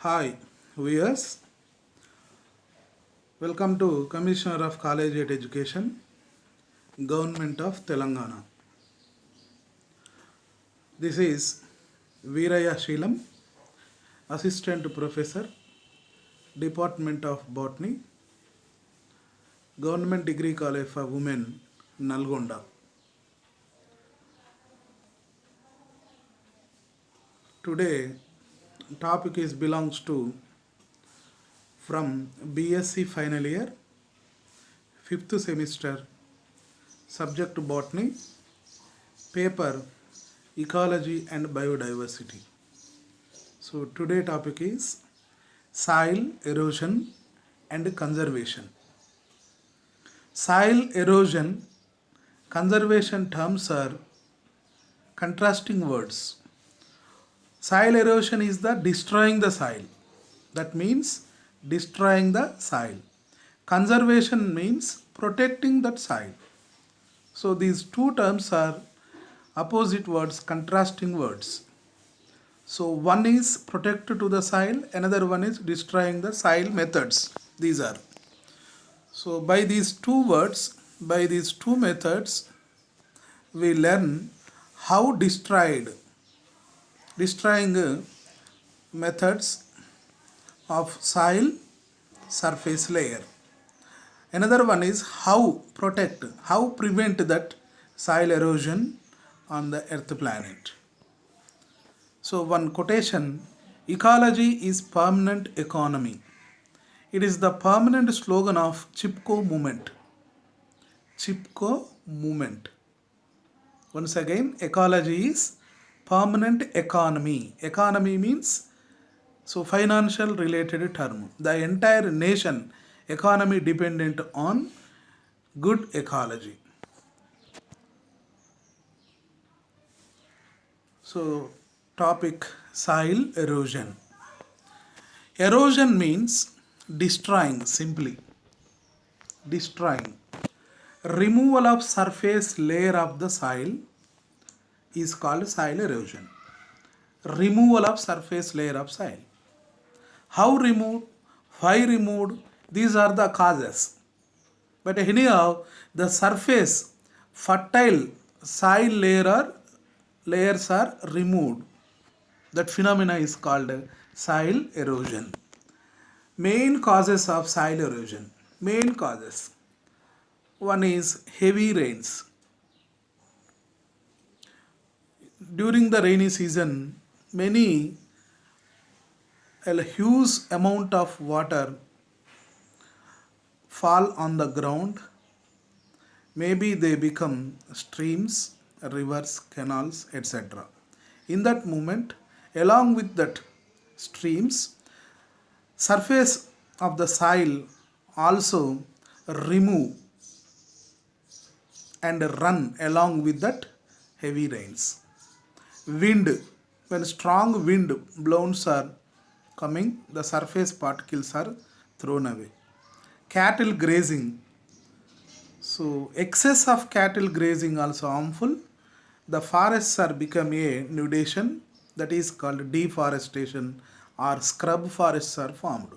Hi, viewers. Welcome to Commissioner of Collegiate Education, Government of Telangana. This is Veeraya Sheelam, Assistant Professor, Department of Botany, Government Degree College for Women, Nalgonda. Today, topic is belongs to from BSc final year, 5th semester, subject Botany, paper Ecology and Biodiversity. So today topic is soil erosion and conservation. Soil erosion, conservation terms are contrasting words. Soil erosion is the destroying the soil. That means destroying the soil. Conservation means protecting that soil. So these two terms are opposite words, contrasting words. So one is protected to the soil, another one is destroying the soil methods. These are. So by these two words, by these two methods, we learn how destroying methods of soil surface layer. Another one is how protect, how prevent that soil erosion on the earth planet. So one quotation, ecology is permanent economy. It is the permanent slogan of Chipko movement. Chipko movement. Once again, ecology is permanent economy. Economy means so financial related term. The entire nation economy dependent on good ecology. So topic soil erosion. Erosion means destroying simply. Destroying. Removal of surface layer of the soil is called soil erosion. Removal of surface layer of soil. How removed? Why removed? These are the causes. But anyhow, the surface fertile soil layers are removed. That phenomena is called soil erosion. Main causes of soil erosion. Main causes. One is heavy rains. During the rainy season, a huge amount of water fall on the ground. Maybe they become streams, rivers, canals, etc. In that moment, along with that streams, surface of the soil also remove and run along with that heavy rains. Wind, when strong wind blows are coming, the surface particles are thrown away. Cattle grazing. So excess of cattle grazing also harmful. The forests are become a nudation, that is called deforestation, or scrub forests are formed.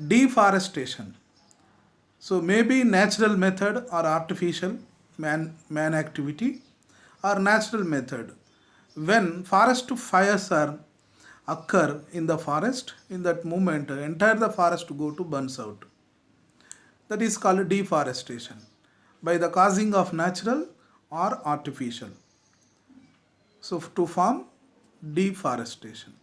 Deforestation. So maybe natural method or artificial man activity or natural method. When forest fires are occur in the forest, in that moment entire the forest go to burns out. That is called deforestation by the causing of natural or artificial. So to form deforestation.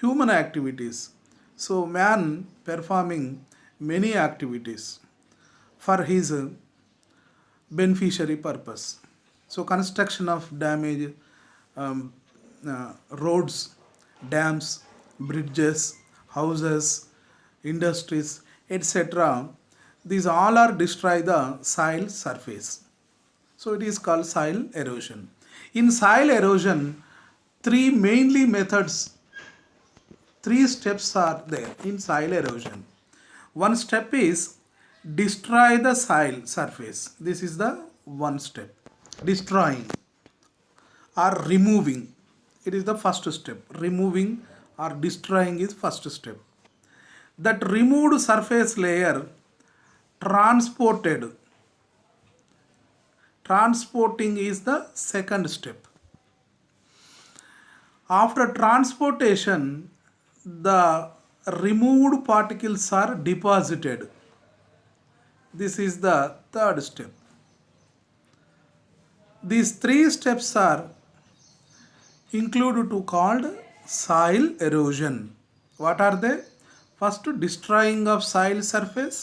Human activities. So man performing many activities for his beneficiary purpose. So construction of damage, roads, dams, bridges, houses, industries, etc. These all are destroy the soil surface. So it is called soil erosion. In soil erosion, three steps are there in soil erosion. One step is destroy the soil surface. This is the one step. Destroying or removing. It is the first step. Removing or destroying is first step. That removed surface layer transported. Transporting is the second step. After transportation, the removed particles are deposited. This is the third step. These three steps are included to called soil erosion. What are they? First, destroying of soil surface,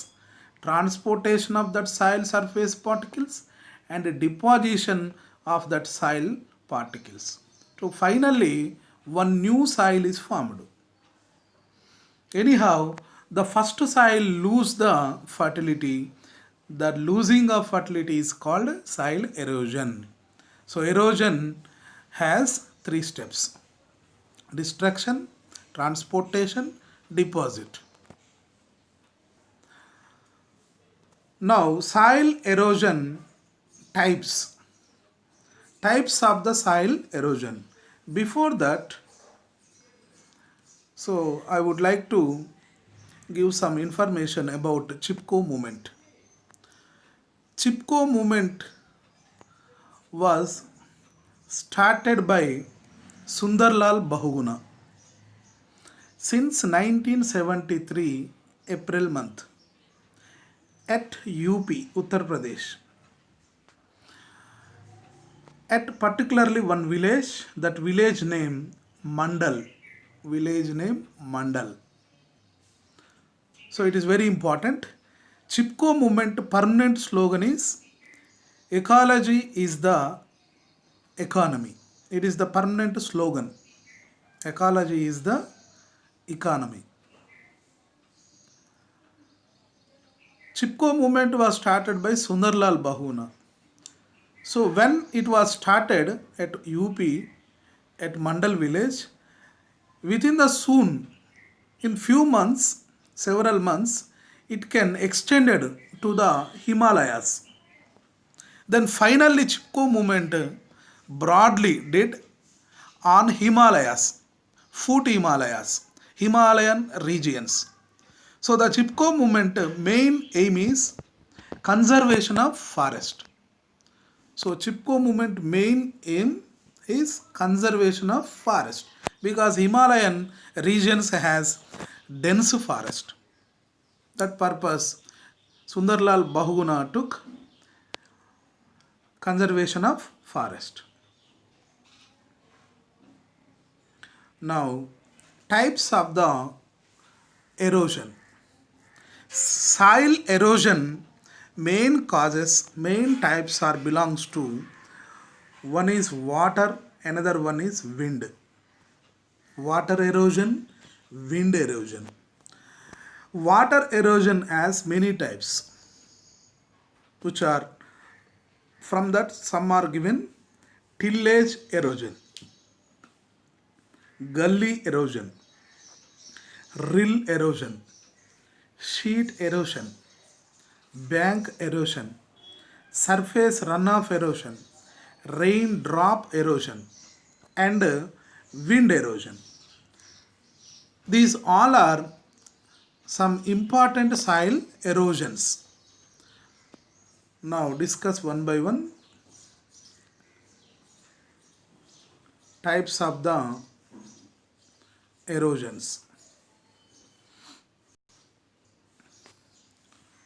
transportation of that soil surface particles, and deposition of that soil particles. So finally, one new soil is formed. Anyhow, the first soil lose the fertility. The losing of fertility is called soil erosion. So erosion has three steps: destruction, transportation, deposit. Now soil erosion types. Types of the soil erosion. Before that, so I would like to give some information about Chipko movement. Chipko movement was started by Sundarlal Bahuguna since 1973 April month at UP, Uttar Pradesh. At particularly one village, that village name Mandal. Village name Mandal. So it is very important. Chipko movement permanent slogan is ecology is the economy. It is the permanent slogan. Ecology is the economy. Chipko movement was started by Sundarlal Bahuguna. So when it was started at UP at Mandal village, within the soon, in few months, several months, it can extended to the Himalayas. Then finally Chipko movement broadly did on Himalayas, foot Himalayas, Himalayan regions. So the Chipko movement main aim is conservation of forest. So Chipko movement main aim is conservation of forest because Himalayan regions has dense forest. That purpose Sundarlal Bahuguna took conservation of forest. Now types of the erosion. Soil erosion main causes, main types are belongs to, one is water, another one is wind. Water erosion, wind erosion. Water erosion has many types, which are from that some are given: tillage erosion, gully erosion, rill erosion, sheet erosion, bank erosion, surface runoff erosion, raindrop erosion, and wind erosion. These all are some important soil erosions. Now discuss one by one types of the erosions.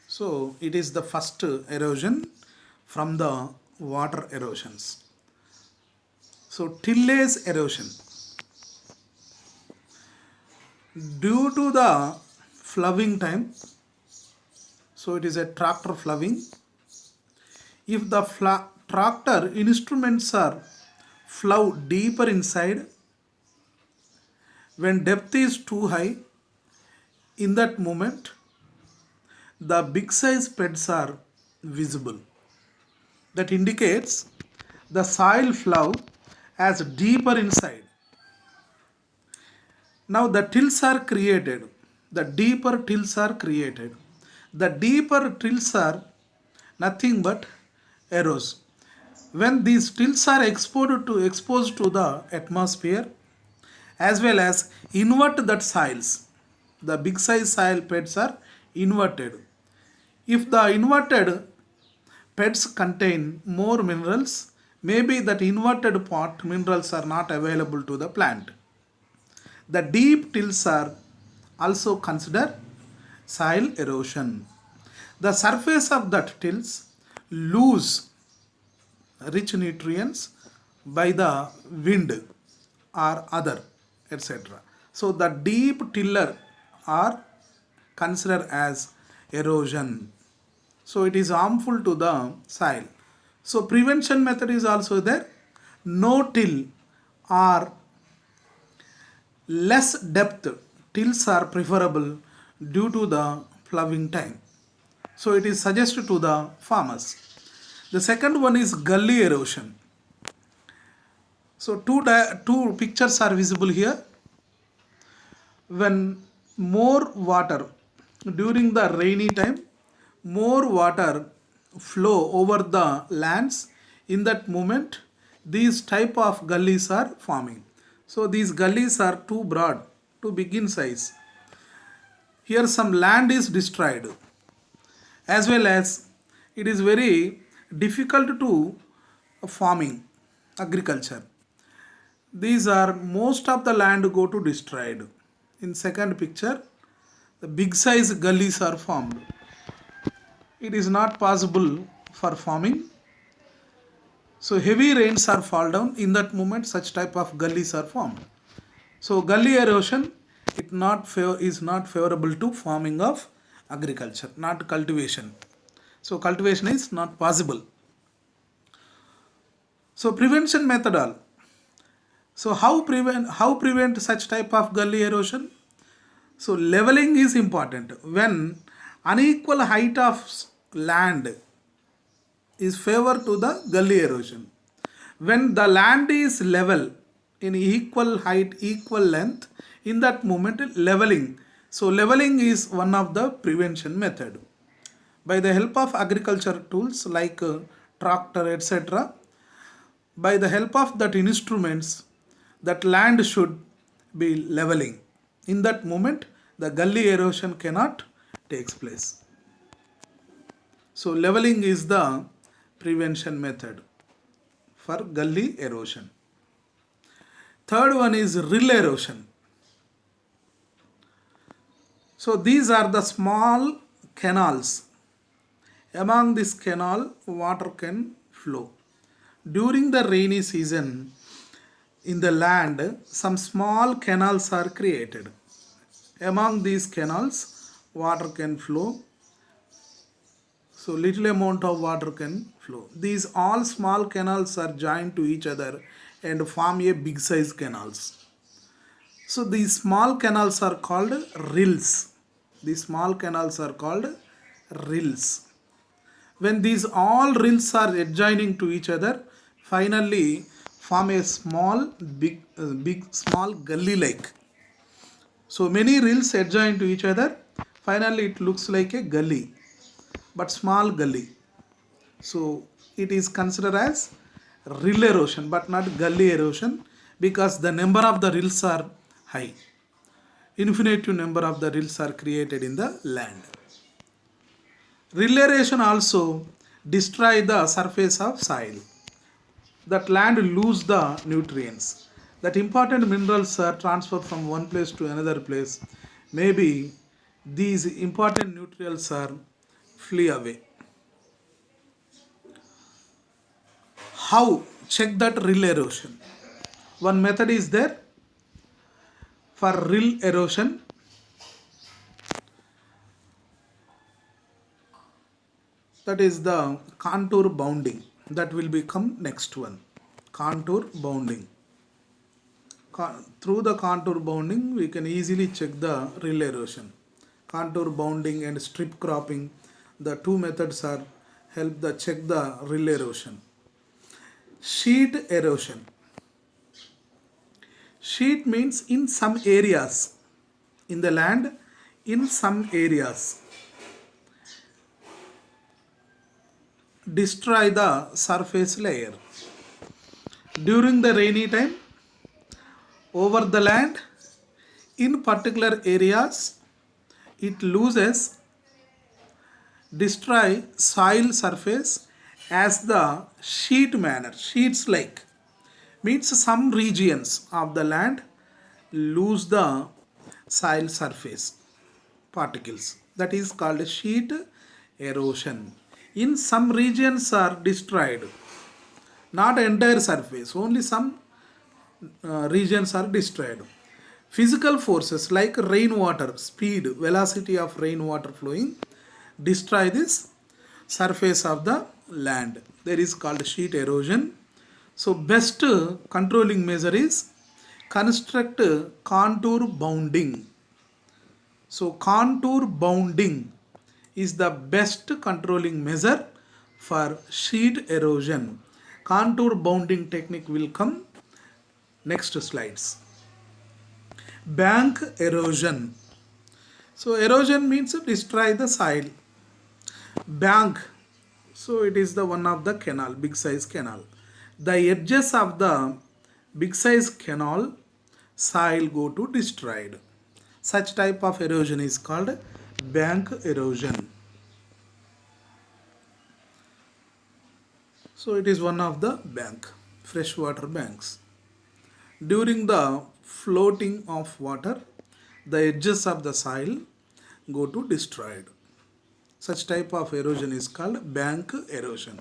So it is the first erosion from the water erosions. So tillage erosion. Due to the ploughing time, so it is a tractor ploughing. If the tractor instruments are plough deeper inside, when depth is too high, in that moment the big size beds are visible. That indicates the soil plough as deeper inside. Now the tills are created. The deeper tills are created. The deeper tills are nothing but arrows. When these tills are exposed to the atmosphere, as well as invert that soils. The big size soil beds are inverted. If the inverted beds contain more minerals, maybe that inverted pot minerals are not available to the plant. The deep tills are also considered soil erosion. The surface of that tills lose rich nutrients by the wind or other, etc. So the deep tiller are considered as erosion. So it is harmful to the soil. So prevention method is also there. No till or less depth tills are preferable due to the plowing time. So it is suggested to the farmers. The second one is gully erosion. So two pictures are visible here. When more water during the rainy time, more water flow over the lands, in that moment these type of gullies are forming. So these gullies are too broad, too big in size. Here some land is destroyed, as well as it is very difficult to farming agriculture. These are most of the land go to destroyed. In second picture, the big size gullies are formed. It is not possible for farming. So heavy rains are fall down. In that moment, such type of gullies are formed. So gully erosion is not favorable to farming of agriculture, not cultivation. So cultivation is not possible. So prevention method all. So how prevent such type of gully erosion? So leveling is important. When unequal height of land is favor to the gully erosion. When the land is level in equal height, equal length, in that moment leveling. So leveling is one of the prevention method. By the help of agriculture tools like tractor, etc., by the help of that instruments, that land should be leveling. In that moment, the gully erosion cannot takes place. So leveling is the prevention method for gully erosion. Third one is rill erosion. So these are the small canals. Among this canal, water can flow. During the rainy season, in the land, some small canals are created. Among these canals, water can flow. So little amount of water can flow. These all small canals are joined to each other and form a big size canals. So these small canals are called rills. These small canals are called rills. When these all rills are adjoining to each other, finally form a small gully like. So many rills adjoin to each other, finally it looks like a gully, but small gully. So it is considered as rill erosion but not gully erosion, because the number of the rills are high. Infinitive number of the rills are created in the land. Rill erosion also destroy the surface of soil. That land lose the nutrients. That important minerals are transferred from one place to another place. Maybe these important nutrients are flee away. How check that rill erosion? One method is there for rill erosion. That is the contour bounding. That will become next one. Contour bounding. Through the contour bounding, we can easily check the rill erosion. Contour bounding and strip cropping, the two methods are help the check the rill erosion. Sheet erosion. Sheet means in some areas in the land, in some areas destroy the surface layer. During the rainy time, over the land. In particular areas, it loses, destroy soil surface as the sheet manner. Sheets like means some regions of the land lose the soil surface particles. That is called sheet erosion. In some regions are destroyed, not entire surface, only some regions are destroyed. Physical forces like rainwater, speed, velocity of rainwater flowing destroy this surface of the land. That is called sheet erosion. So best controlling measure is construct contour bounding. So contour bounding is the best controlling measure for sheet erosion. Contour bounding technique will come next slides. Bank erosion. So erosion means destroy the soil. Bank, so it is the one of the canal, big size canal. The edges of the big size canal soil go to destroyed. Such type of erosion is called bank erosion. So it is one of the bank, freshwater banks. During the floating of water, the edges of the soil go to destroyed. Such type of erosion is called bank erosion.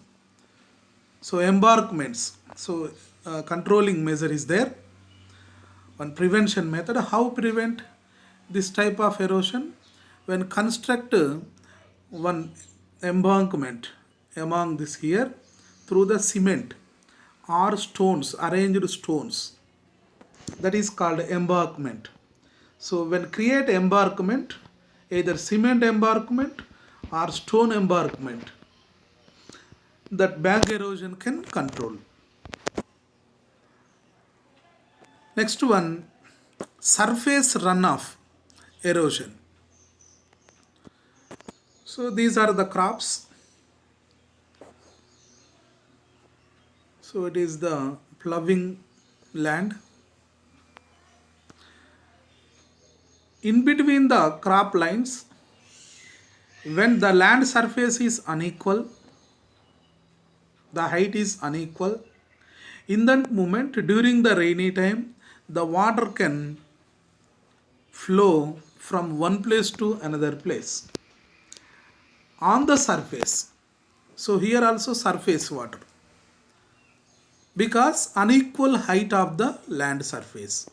So embankments. So controlling measure is there. One prevention method. How prevent this type of erosion? When construct one embankment among this here through the cement or stones, arranged stones, that is called embankment. So when create embankment, either cement embankment or stone embankment, that bank erosion can control. Next one, surface runoff erosion. So these are the crops. So it is the ploughing land. In between the crop lines, when the land surface is unequal, the height is unequal, in that moment during the rainy time, the water can flow from one place to another place on the surface. So here also surface water, because unequal height of the land surface.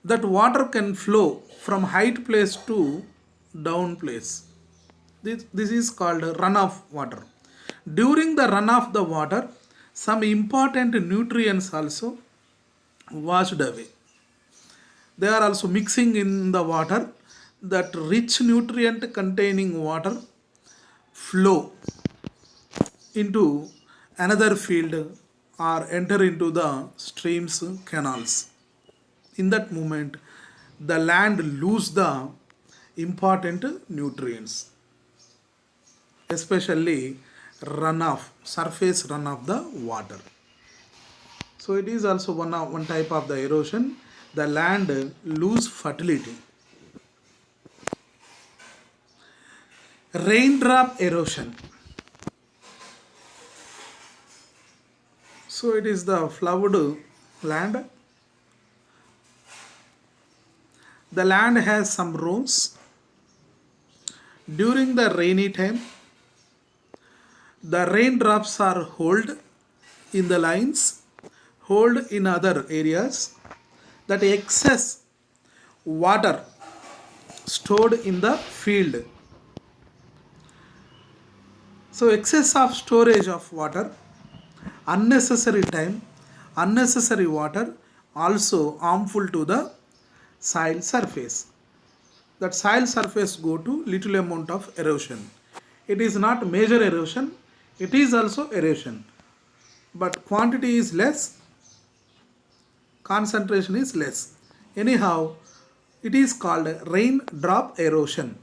That water can flow from height place to down place. This is called runoff water. During the runoff the water, some important nutrients also washed away. They are also mixing in the water. That rich nutrient containing water flow into another field or enter into the streams, canals. In that moment, the land lose the important nutrients, especially runoff, surface runoff the water. So it is also one type of the erosion. The land lose fertility. Raindrop erosion. So it is the flooded land. The land has some rows. During the rainy time, the raindrops are held in the lines, hold in other areas. That excess water stored in the field. So excess of storage of water, unnecessary time, unnecessary water also harmful to the soil surface. That soil surface go to little amount of erosion. It is not major erosion, it is also erosion, but quantity is less, concentration is less. Anyhow, it is called raindrop erosion,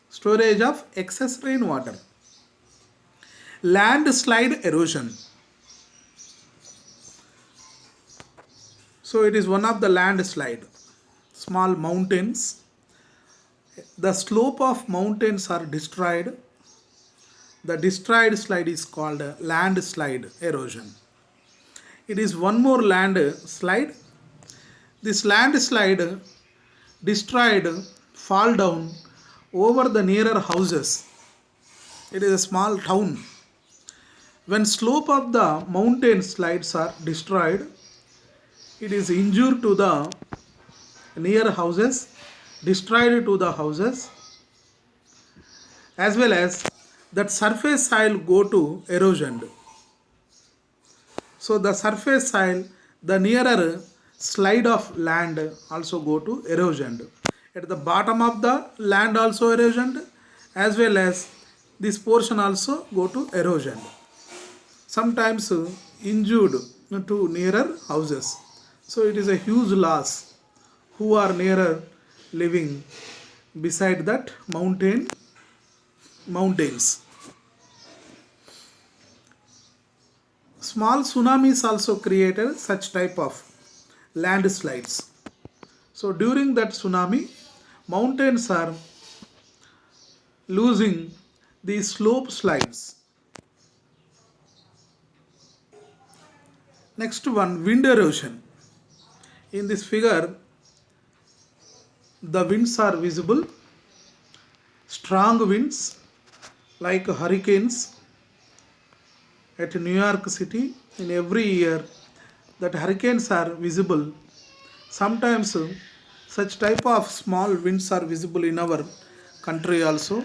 storage of excess rainwater. Landslide erosion. So it is one of the landslide, small mountains. The slope of mountains are destroyed. The destroyed slide is called landslide erosion. It is one more landslide. This landslide destroyed fall down over the nearer houses. It is a small town. When slope of the mountain slides are destroyed, it is injured to the near houses, destroyed to the houses, as well as that surface soil go to erosion. So the surface soil, the nearer slide of land also go to erosion. At the bottom of the land also erosion, as well as this portion also go to erosion. Sometimes injured to nearer houses. So it is a huge loss who are nearer living beside that mountains. Small tsunamis also created such type of landslides. So during that tsunami, mountains are losing the slope slides. Next one, wind erosion. In this figure, the winds are visible. Strong winds like hurricanes at New York City. In every year, that hurricanes are visible. Sometimes such type of small winds are visible in our country also.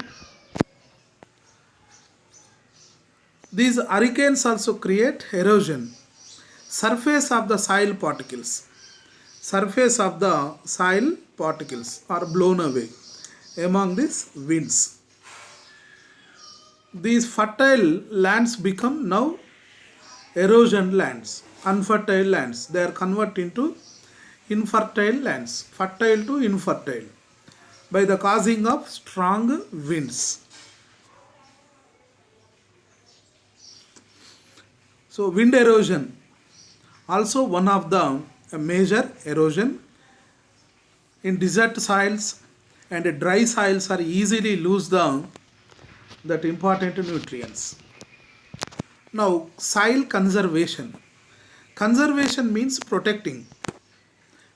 These hurricanes also create erosion. Surface of the soil particles are blown away among these winds. These fertile lands become now erosion lands, unfertile lands. They are converted into infertile lands, fertile to infertile, by the causing of strong winds. So wind erosion also one of the major erosion. In desert soils and dry soils are easily lose the that important nutrients. Now soil conservation. Conservation means protecting.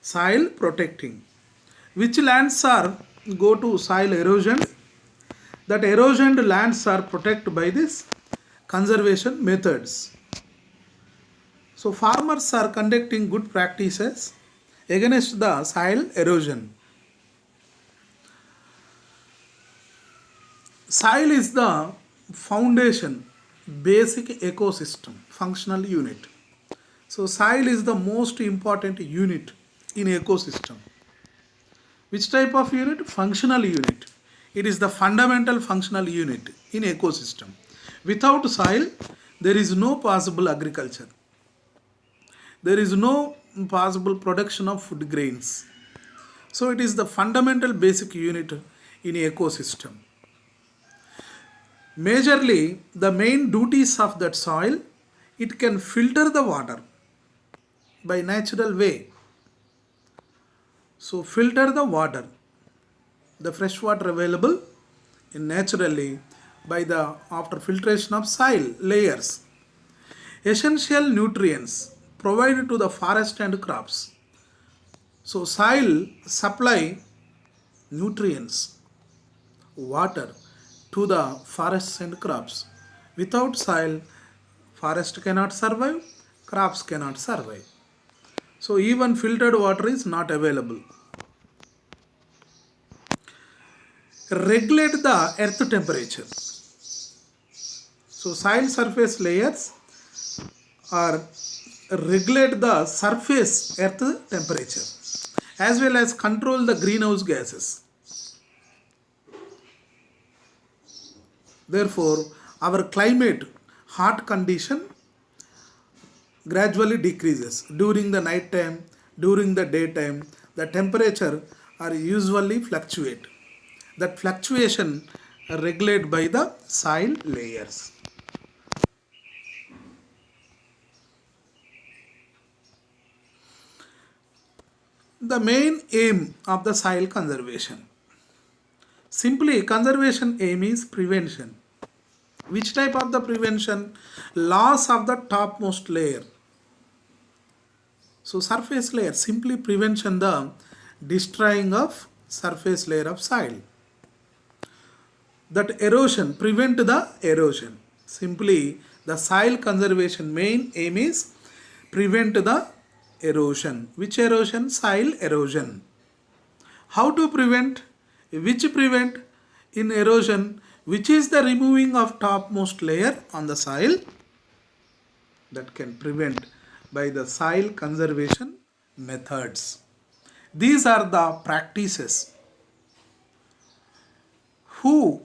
Soil protecting. Which lands are go to soil erosion? That erosioned lands are protected by this conservation methods. So farmers are conducting good practices against the soil erosion. Soil is the foundation, basic ecosystem, functional unit. So soil is the most important unit in ecosystem. Which type of unit? Functional unit. It is the fundamental functional unit in ecosystem. Without soil, there is no possible agriculture. There is no possible production of food grains. So it is the fundamental basic unit in ecosystem. Majorly, the main duties of that soil, it can filter the water by natural way. So filter the water, the fresh water available in naturally by the after filtration of soil layers. Essential nutrients provided to the forest and crops. So soil supply nutrients, water to the forests and crops. Without soil, forest cannot survive, crops cannot survive. So even filtered water is not available. Regulate the earth temperature. So soil surface layers are regulate the surface earth temperature as well as control the greenhouse gases. Therefore, our climate hot condition gradually decreases during the night time, during the daytime. The temperature are usually fluctuate. That fluctuation are regulated by the soil layers. The main aim of the soil conservation. Simply, conservation aim is prevention. Which type of the prevention? Loss of the topmost layer. So surface layer, simply prevention the destroying of surface layer of soil. That erosion, prevent the erosion. Simply the soil conservation main aim is prevent the erosion. Which erosion? Soil erosion. How to prevent? Which prevent in erosion? Which is the removing of topmost layer on the soil? That can prevent by the soil conservation methods. These are the practices. Who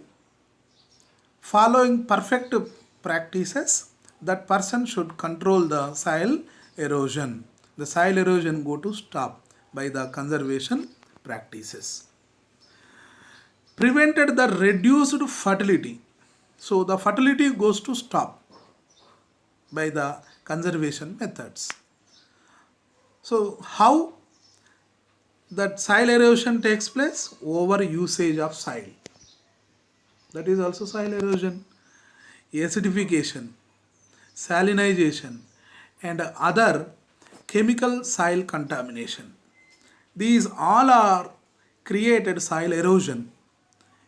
following perfect practices, that person should control the soil erosion. The soil erosion go to stop by the conservation practices. Prevented the reduced fertility. So the fertility goes to stop by the conservation methods. So how that soil erosion takes place? Over usage of soil. That is also soil erosion. Acidification, salinization, and other chemical soil contamination. These all are created soil erosion.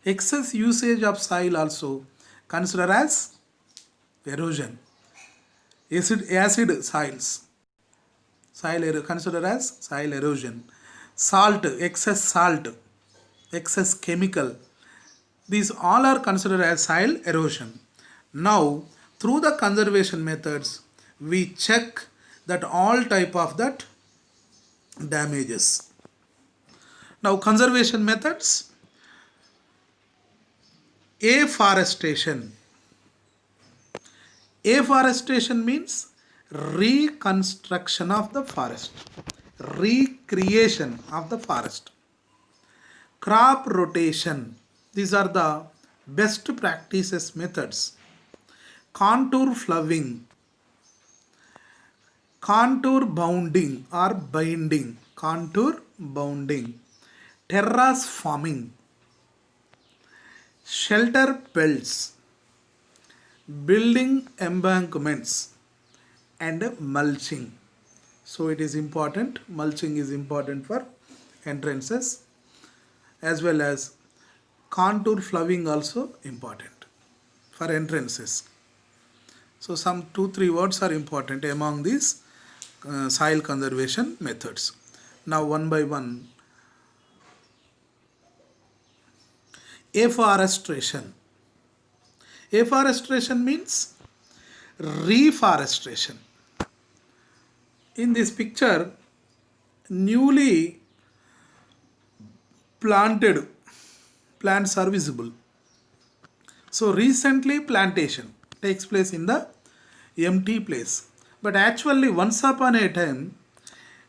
Excess usage of soil also considered as erosion. Acid soils, considered as soil erosion. Salt, excess chemical, these all are considered as soil erosion. Now, through the conservation methods, we check that all type of that damages. Now, conservation methods. Afforestation. Afforestation means reconstruction of the forest, recreation of the forest. Crop rotation. These are the best practices methods. Contour fluffing, contour bounding or binding, contour bounding, terrace farming, shelter belts, building embankments, and mulching. So it is important, mulching is important for entrances, as well as contour fluffing also important for entrances. So some 2-3 words are important among these soil conservation methods. Now one by one. Afforestation. Afforestation means reforestation. In this picture, newly planted plants are visible. So recently plantation takes place in the empty place. But actually once upon a time,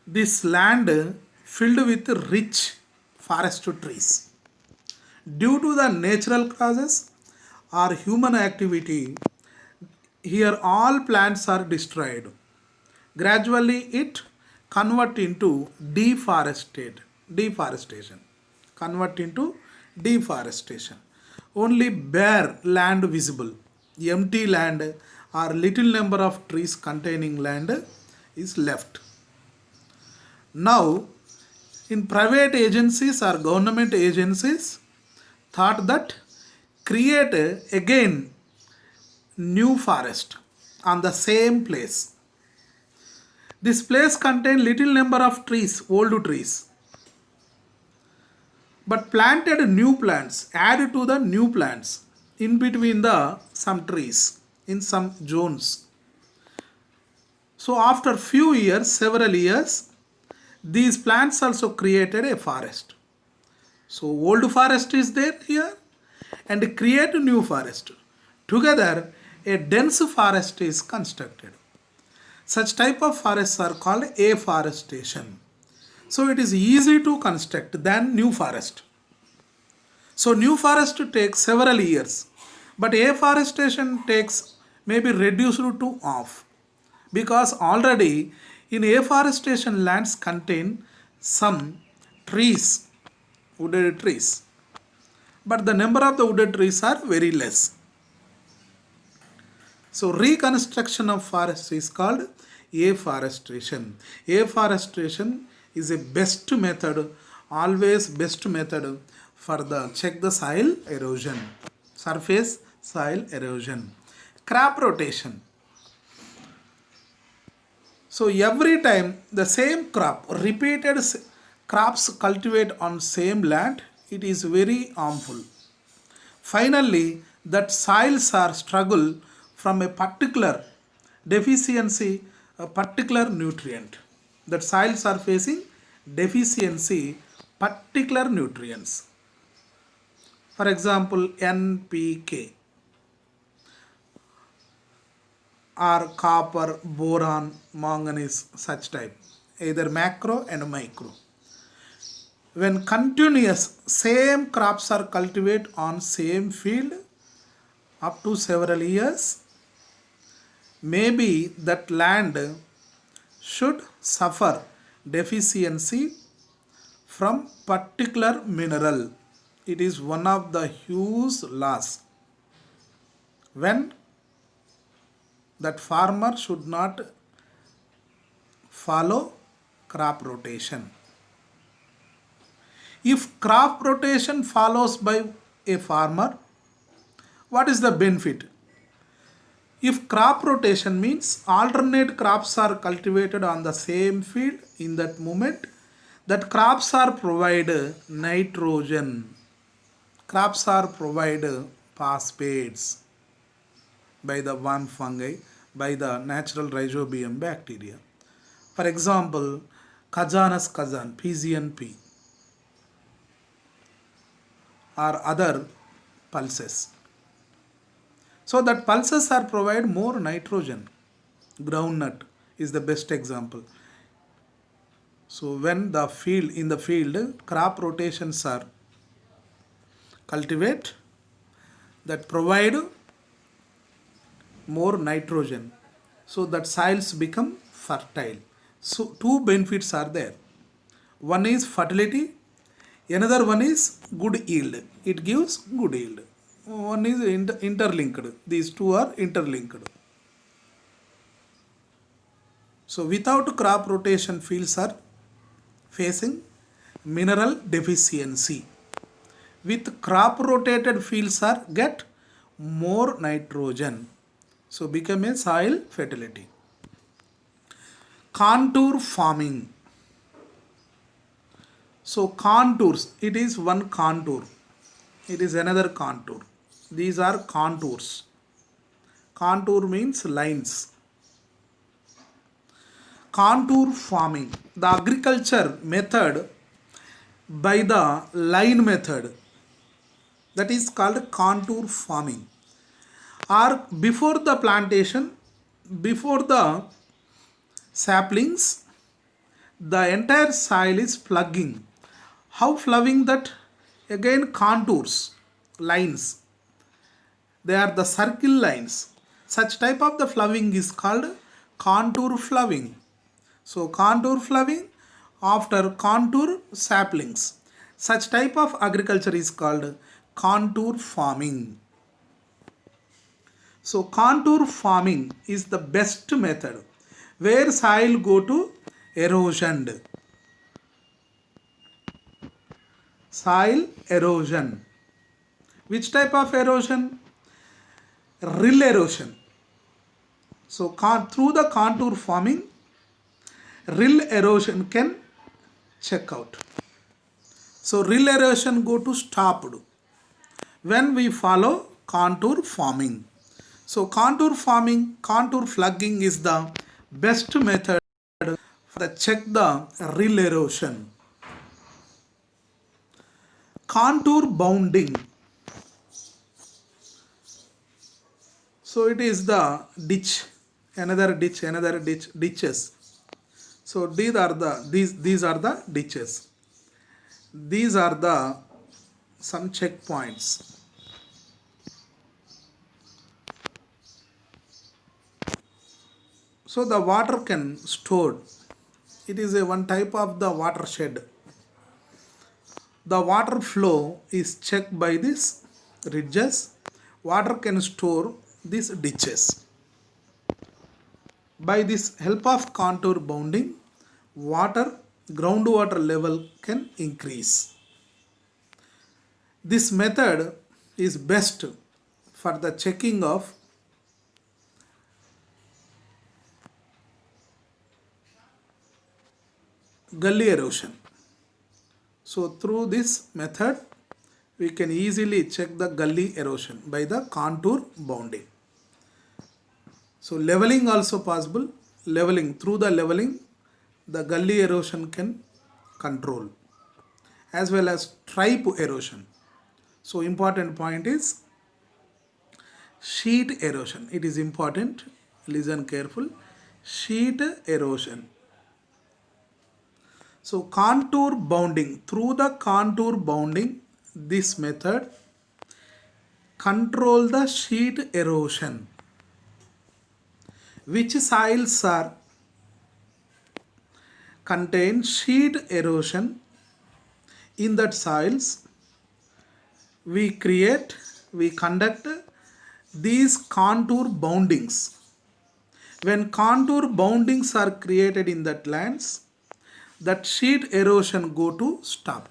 this land filled with rich forest trees. Due to the natural causes or human activity, here all plants are destroyed. Gradually it convert into deforestation. Convert into deforestation. Only bare land visible. Empty land or little number of trees containing land is left. Now, in private agencies or government agencies, thought that create again new forest on the same place. This place contain little number of trees, old trees, but planted new plants, add to the new plants in between the some trees in some zones. So after few years, several years, these plants also created a forest. So old forest is there here and create a new forest. Together a dense forest is constructed. Such type of forests are called afforestation. So it is easy to construct than new forest. So new forest takes several years, but afforestation takes maybe reduced to half, because already in afforestation lands contain some trees, wooded trees, but the number of the wooded trees are very less. So reconstruction of forest is called afforestation. Afforestation is a best method, always best method for the check the soil erosion, surface soil erosion. Crop rotation. So every time the same crop, repeated crops cultivate on same land, it is very harmful. Finally, that soils are struggle from a particular deficiency, a particular nutrient. That soils are facing deficiency, particular nutrients. For example, NPK or copper, boron, manganese, such type, either macro and micro. When continuous same crops are cultivated on same field up to several years, maybe that land should suffer deficiency from particular mineral. It is one of the huge loss when that farmer should not follow crop rotation. If crop rotation follows by a farmer, what is the benefit? If crop rotation means alternate crops are cultivated on the same field in that moment, that crops are provide nitrogen, crops are provide phosphates by the worm fungi, by the natural rhizobium bacteria. For example, Khajanus khajan, PZNP, or other pulses. So that pulses are provide more nitrogen. Groundnut is the best example. So when the field in the field crop rotations are cultivate that provide more nitrogen, so that soils become fertile. So two benefits are there. One is fertility, another one is good yield. It gives good yield. One is interlinked. These two are interlinked. So without crop rotation, fields are facing mineral deficiency. With crop rotated fields are get more nitrogen. So become a soil fertility. Contour farming. So contours, it is one contour. It is another contour. These are contours. Contour means lines. Contour farming, the agriculture method by the line method, that is called contour farming. Or before the plantation, before the saplings, the entire soil is plugging. How flowing that? Again contours, lines. They are the circle lines. Such type of the flowing is called contour flowing. So contour flowing after contour saplings. Such type of agriculture is called contour farming. So contour farming is the best method where soil go to erosion. Soil erosion. Which type of erosion? Rill erosion. So through the contour farming, rill erosion can check out. So rill erosion go to stopped when we follow contour farming. So contour farming, contour flagging is the best method for the check the rill erosion. Contour bounding. So it is the ditch, another ditch, ditches. So these are the ditches. These are the some checkpoints. So the water can stored It is a one type of the watershed. The water flow is checked by these ridges. Water can store these ditches. By this help of contour bounding, groundwater level can increase. This method is best for the checking of gully erosion. So through this method, we can easily check the gully erosion by the contour bounding. So leveling also possible. Through the leveling, the gully erosion can control, as well as stripe erosion. So important point is sheet erosion. It is important. Listen careful. Sheet erosion. So contour bounding. Through the contour bounding, this method control the sheet erosion. Which soils are contain sheet erosion? In that soils, we conduct these contour boundings. When contour boundings are created in that lands, that sheet erosion go to stop.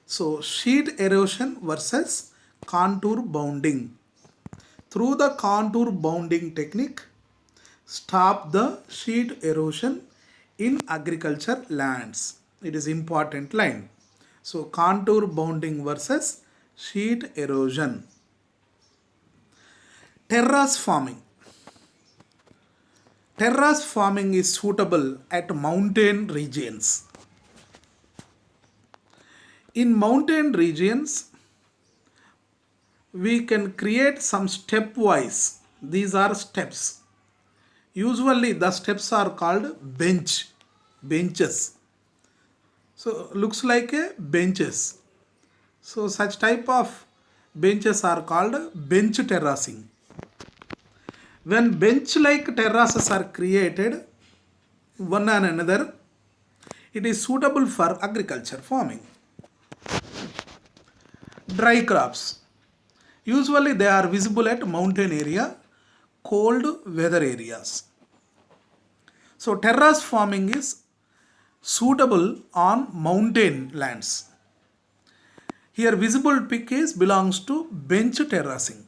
So sheet erosion versus contour bounding. Through the contour bounding technique, stop the sheet erosion in agriculture lands. It is important line. So contour bounding versus sheet erosion. Terrace farming. Terrace farming is suitable at mountain regions. In mountain regions, we can create some stepwise. These are steps. Usually the steps are called benches. So looks like a benches. So such type of benches are called bench terracing. When bench-like terraces are created one and another, it is suitable for agriculture farming. Dry crops. Usually they are visible at mountain area, cold weather areas. So terrace farming is suitable on mountain lands. Here visible pic belongs to bench terracing.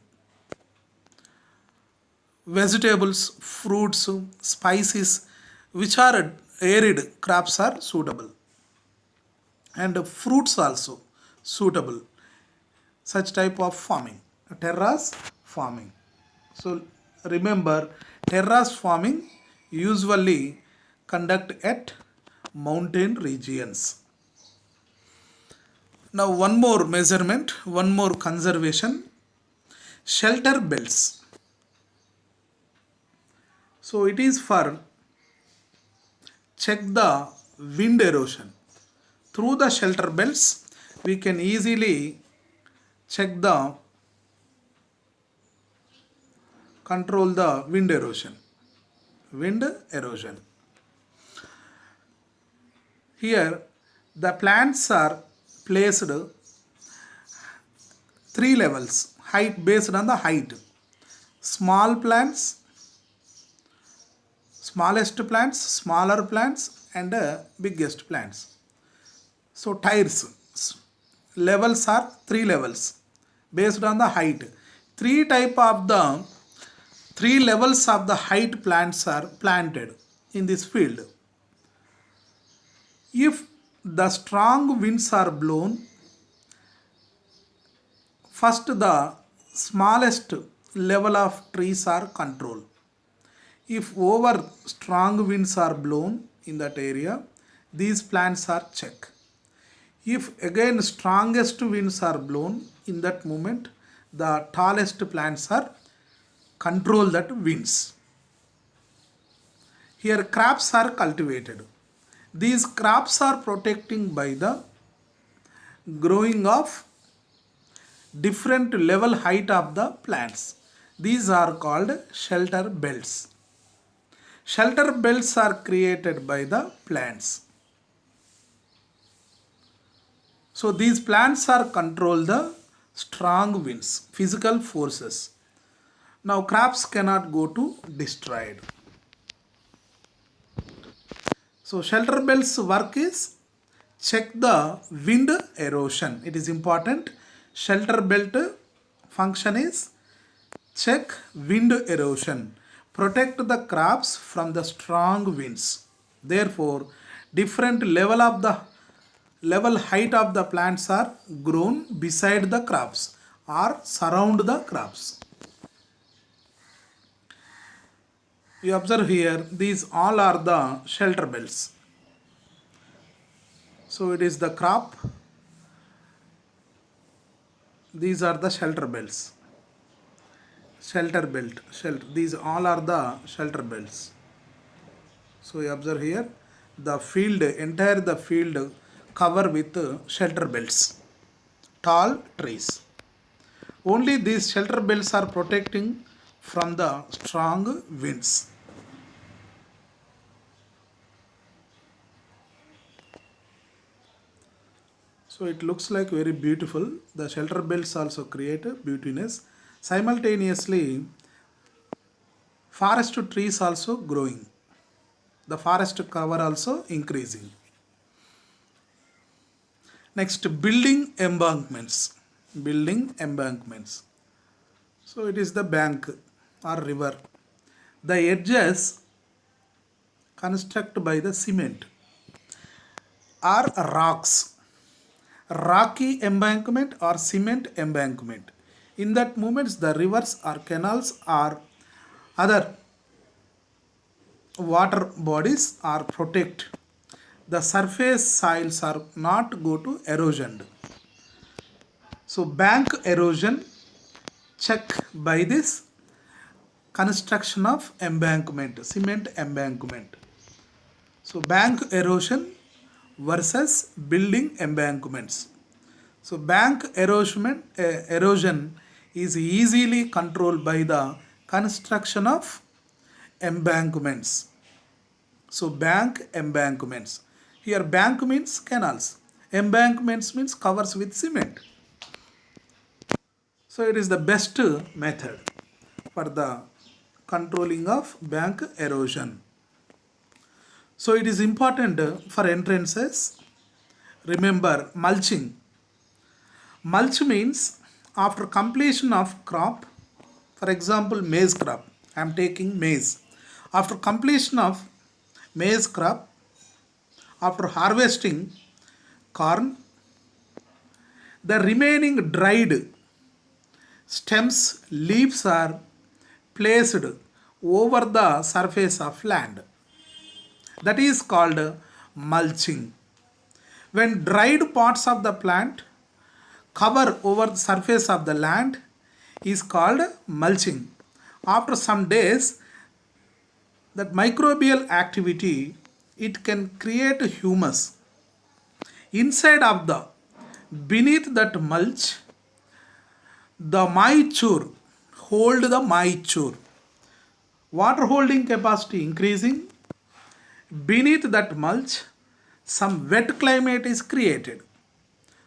Vegetables, fruits, spices which are arid crops are suitable, and fruits also suitable. Such type of farming, terrace farming. So remember, terrace farming usually conduct at mountain regions. Now one more measurement, one more conservation, shelter belts. So it is for check the wind erosion. Through the shelter belts, we can easily check the control the wind erosion. Here the plants are placed 3 levels, height based on the height. Small plants, smallest plants, smaller plants, and biggest plants. So tiers, levels are 3 levels based on the height. 3 levels of the height plants are planted in this field. If the strong winds are blown, first the smallest level of trees are controlled. If over strong winds are blown in that area, these plants are checked. If again strongest winds are blown, in that moment the tallest plants are control that winds. Here crops are cultivated. These crops are protecting by the growing of different level height of the plants. These are called shelter belts. Shelter belts are created by the plants. So these plants are control the strong winds, physical forces. Now crops cannot go to destroyed. So shelter belts work is check the wind erosion. It is important. Shelter belt function is check wind erosion. Protect the crops from the strong winds. Therefore, different level height of the plants are grown beside the crops or surround the crops. You observe here, these all are the shelter belts. So it is the crop. These are the shelter belts. Shelter belt, shelter. These all are the shelter belts. So you observe here, the field, entire the field cover with shelter belts, tall trees. Only these shelter belts are protecting from the strong winds. So it looks like very beautiful. The shelter belts also create beautiness. Simultaneously, forest trees also growing. The forest cover also increasing. Next, building embankments. Building embankments. So it is the bank or river. The edges constructed by the cement or rocks. Rocky embankment or cement embankment. In that moments the rivers or canals or other water bodies are protect. The surface soils are not go to erosion. So bank erosion check by this construction of embankment, cement embankment. So bank erosion versus building embankments. So bank erosion is easily controlled by the construction of embankments. So bank embankments. Here bank means canals. Embankments means covers with cement. So it is the best method for the controlling of bank erosion. So it is important for entrances. Remember mulching. Mulch means after completion of crop, for example maize crop, I am taking maize. After completion of maize crop, after harvesting corn, the remaining dried stems, leaves are placed over the surface of land. That is called mulching. When dried parts of the plant cover over the surface of the land is called mulching. After some days, that microbial activity, it can create humus inside of the beneath that mulch. The moisture hold the moisture, water holding capacity increasing. Beneath that mulch some wet climate is created.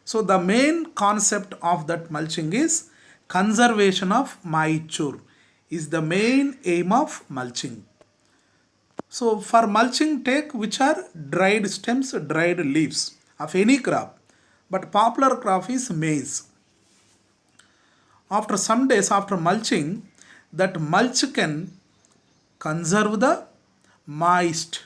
So the main concept of that mulching is conservation of moisture is the main aim of mulching. So for mulching take which are dried stems, dried leaves of any crop, but popular crop is maize. After some days after mulching, that mulch can conserve the moist.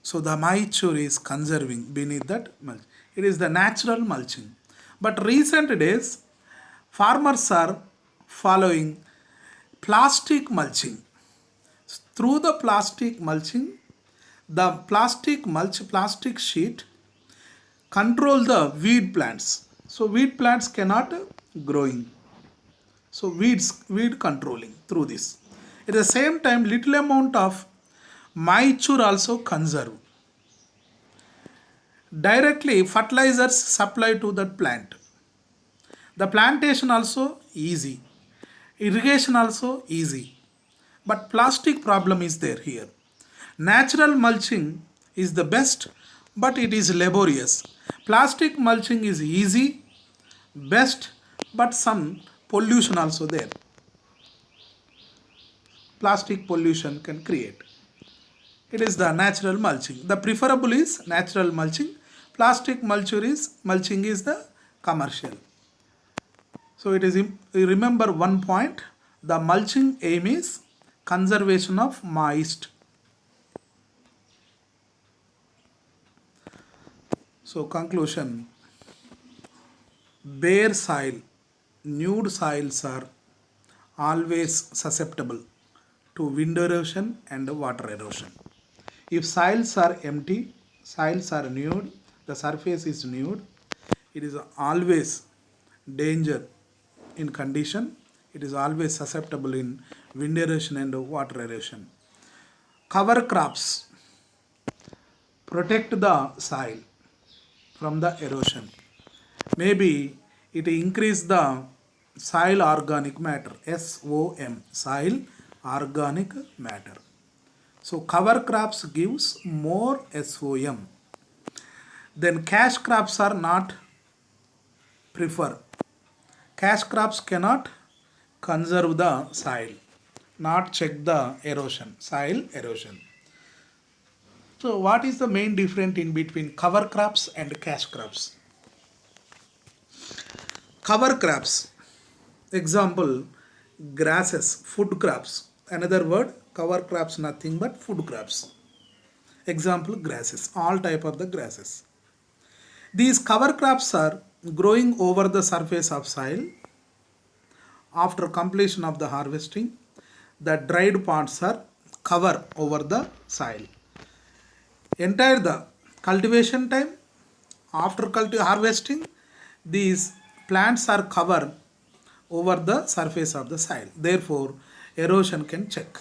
So the moisture is conserving beneath that mulch. It is the natural mulching. But recent days, farmers are following plastic mulching. Through the plastic mulching, the plastic sheet control the weed plants. So weed plants cannot growing. So weed controlling through this. At the same time, little amount of moisture also conserve. Directly fertilizers supply to that plant. The plantation also easy. Irrigation also easy. But plastic problem is there here. Natural mulching is the best, but it is laborious. Plastic mulching is easy, best, but some pollution also there. Plastic pollution can create. It is the natural mulching. The preferable is natural mulching. Plastic mulching is the commercial. So it is remember one point. The mulching aim is conservation of moist. So conclusion, bare soil, nude soils are always susceptible to wind erosion and water erosion. If soils are empty, soils are nude, the surface is nude, it is always danger in condition, it is always susceptible in wind erosion and water erosion. Cover crops protect the soil from the erosion. Maybe it increase the soil organic matter, SOM, soil organic matter. So cover crops gives more SOM. Then cash crops are not preferred. Cash crops cannot conserve the soil, not check the erosion, soil erosion. So what is the main difference in between cover crops and cash crops? Cover crops, example, grasses, food crops. Another word, cover crops nothing but food crops. Example, grasses, all type of the grasses. These cover crops are growing over the surface of soil. After completion of the harvesting, the dried parts are cover over the soil. Entire the cultivation time, after harvesting, these plants are covered over the surface of the soil. Therefore, erosion can check.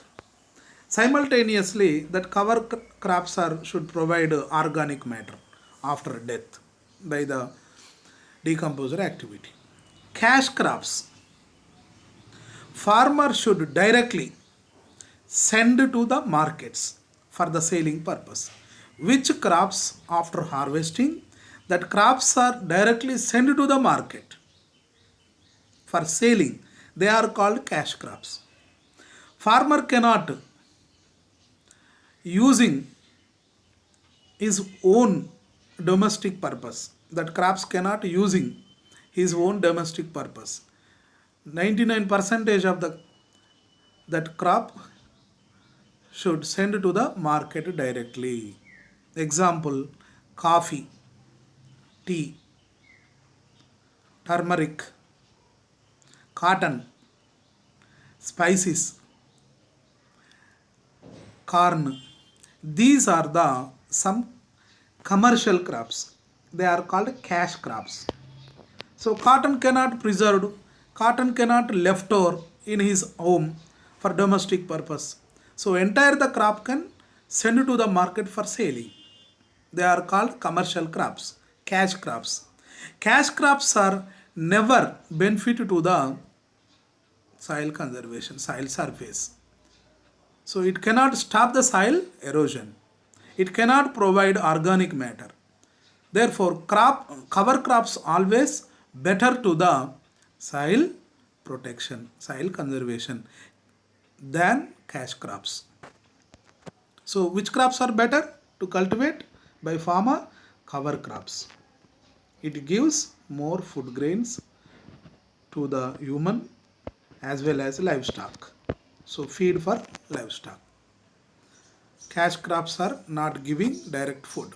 Simultaneously, that cover crops should provide organic matter after death by the decomposer activity. Cash crops, farmer should directly send to the markets for the selling purpose. Which crops after harvesting, that crops are directly sent to the market for selling, they are called cash crops. Farmer cannot using his own domestic purpose, that crops cannot using his own domestic purpose. 99% of that crop should send to the market directly. Example, coffee, tea, turmeric, cotton, spices, corn. These are the some commercial crops. They are called cash crops. So cotton cannot preserved, cotton cannot left over in his home for domestic purpose. So entire the crop can send to the market for selling. They are called commercial crops, cash crops. Cash crops are never benefit to the soil conservation, soil surface. So it cannot stop the soil erosion. It cannot provide organic matter. Therefore, cover crops always better to the soil protection, soil conservation than cash crops. So which crops are better to cultivate by farmer? Cover crops. It gives more food grains to the human as well as livestock. So feed for livestock. Cash crops are not giving direct food.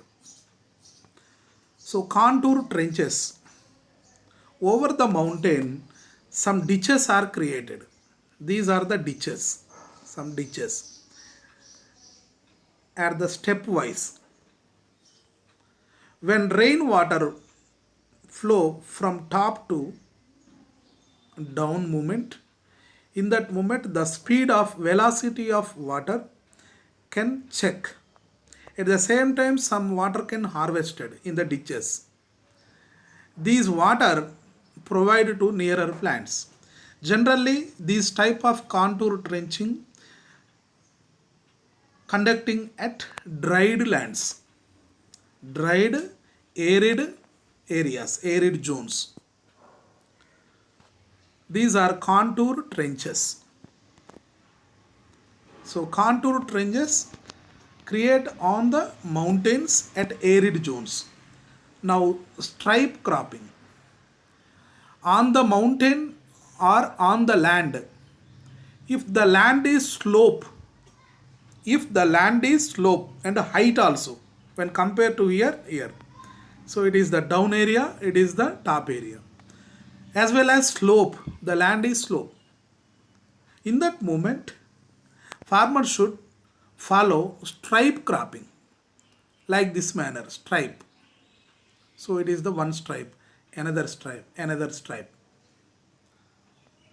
So contour trenches. Over the mountain, some ditches are created. These are the ditches. Some ditches. At the stepwise. When rainwater flow from top to down movement, in that movement the speed of velocity of water can check. At the same time, some water can harvested in the ditches. These water provided to nearer plants. Generally, these type of contour trenching conducting at dried lands, dried, arid areas, arid zones. These are contour trenches. So contour trenches create on the mountains at arid zones. Now stripe cropping. On the mountain or on the land. If the land is slope, if the land is slope and height also, when compared to here. So it is the down area, it is the top area. As well as slope, the land is slope. In that moment, farmer should follow stripe cropping like this manner, stripe. So it is the one stripe, another stripe, another stripe.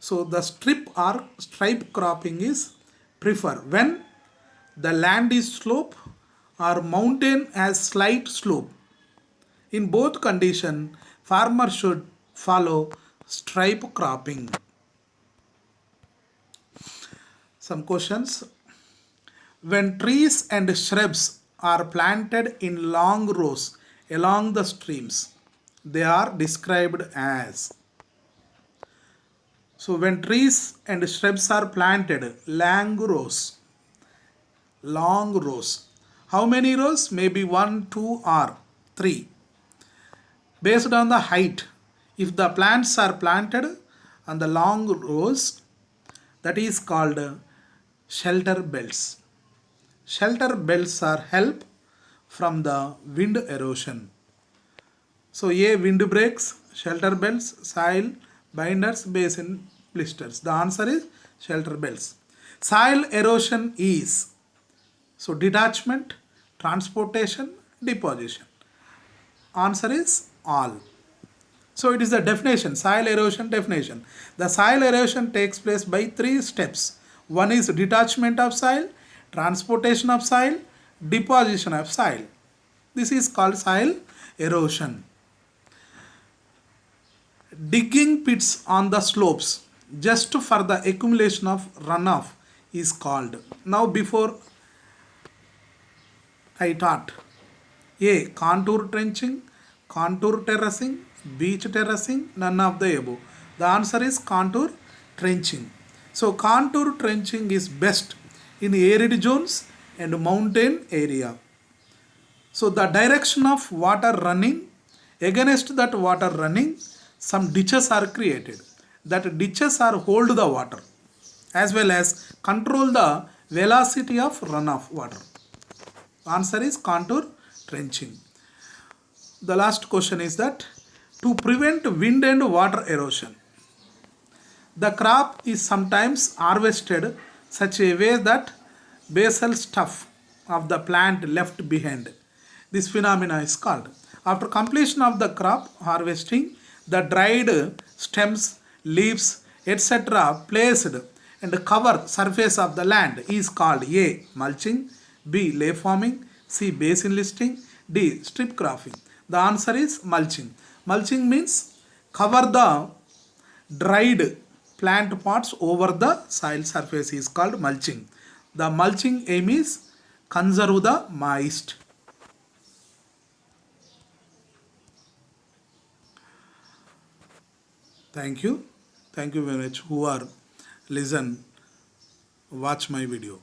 So the strip or stripe cropping is prefer when the land is slope or mountain has slight slope. In both condition, farmer should follow stripe cropping. Some questions. When trees and shrubs are planted in long rows along the streams, they are described as. So when trees and shrubs are planted long rows, how many rows? Maybe 1, 2 or 3. Based on the height, if the plants are planted on the long rows, that is called shelter belts. Shelter belts are help from the wind erosion. So A, wind breaks, shelter belts, soil binders, basin blisters. The answer is shelter belts. Soil erosion is, so detachment, transportation, deposition. Answer is all. So it is the definition, soil erosion definition. The soil erosion takes place by 3 steps. One is detachment of soil, transportation of soil, deposition of soil. This is called soil erosion. Digging pits on the slopes just for the accumulation of runoff is called. Now before I taught A, contour trenching, contour terracing, beach terracing, none of the above. The answer is contour trenching. So contour trenching is best in arid zones and mountain area. So the direction of water running, against that water running, some ditches are created. That ditches are hold the water as well as control the velocity of runoff water. Answer is contour trenching. The last question is that to prevent wind and water erosion, the crop is sometimes harvested such a way that basal stuff of the plant left behind. This phenomena is called. After completion of the crop harvesting, the dried stems, leaves, etc. placed and cover surface of the land is called A, mulching, B, lay forming, C, basin listing, D, strip cropping. The answer is mulching. Mulching means cover the dried plant parts over the soil surface is called mulching. The mulching aim is conserve the moist. Thank you. Thank you very much who are listen, watch my video.